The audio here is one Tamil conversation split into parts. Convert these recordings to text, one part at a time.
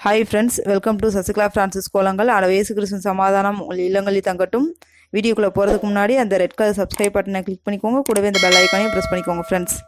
Hi friends, welcome to Sasikla Francis Kolangal. Ada Yesu Kristus சமாதானம் உங்கள் இல்லங்களில் தங்கட்டும். வீடியோக்குள்ள போறதுக்கு முன்னாடி அந்த ரெட் கலர் சப்ஸ்கிரைப் பட்டனை கிளிக் பண்ணிக்கோங்க. கூடவே இந்த பெல் ஐகானையும் பிரஸ் பண்ணிக்கோங்க ஃப்ரெண்ட்ஸ்.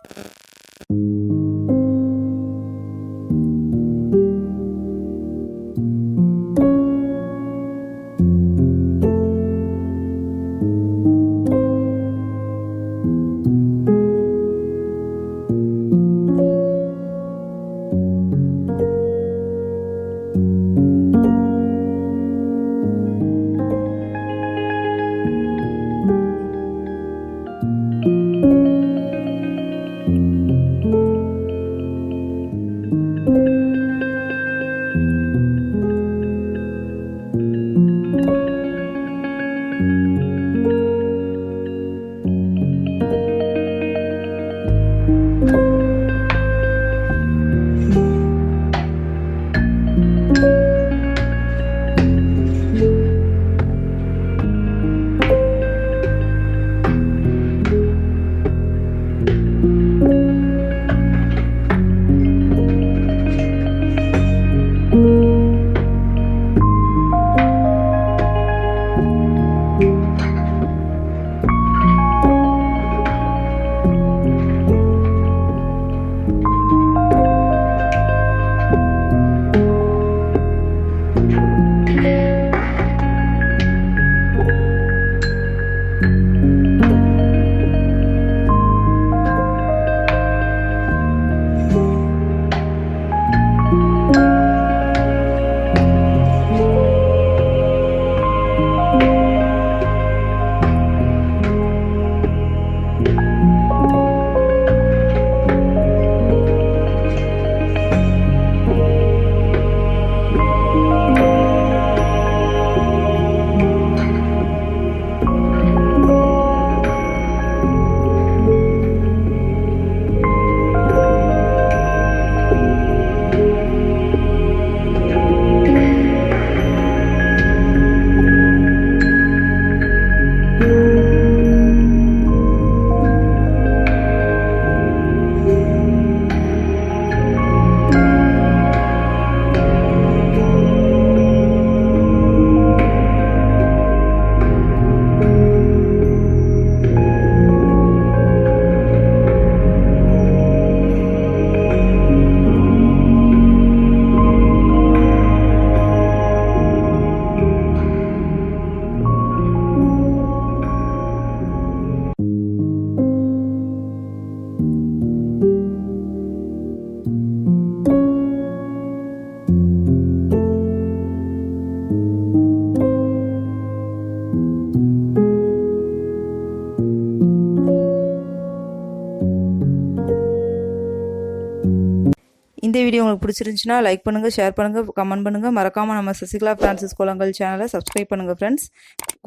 இந்த வீடியோ உங்களுக்கு பிடிச்சிருந்துச்சுன்னா லைக் பண்ணுங்கள், ஷேர் பண்ணுங்கள், கமெண்ட் பண்ணுங்கள். மறக்காமல் நம்ம சசிகலா ஃப்ரான்சிஸ் கோலங்கள் சேனலை சப்ஸ்கிரைப் பண்ணுங்கள் ஃப்ரெண்ட்ஸ்.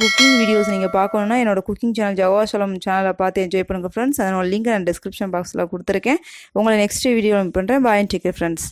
குக்கிங் வீடியோஸ் நீங்கள் பார்க்கணுன்னா என்னோட குக்கிங் சேனல் ஜவாஷலம் சேனலை பார்த்து என்ஜாய் பண்ணுங்கள் ஃப்ரெண்ட்ஸ். அதனோட லிங்க் நான் டிஸ்கிரிப்ஷன் பாக்ஸில் கொடுத்துருக்கேன். உங்களை நெக்ஸ்ட் வீடியோ பண்ணுறேன். பாய் அண்ட் டேக் கேர் ஃப்ரெண்ட்ஸ்.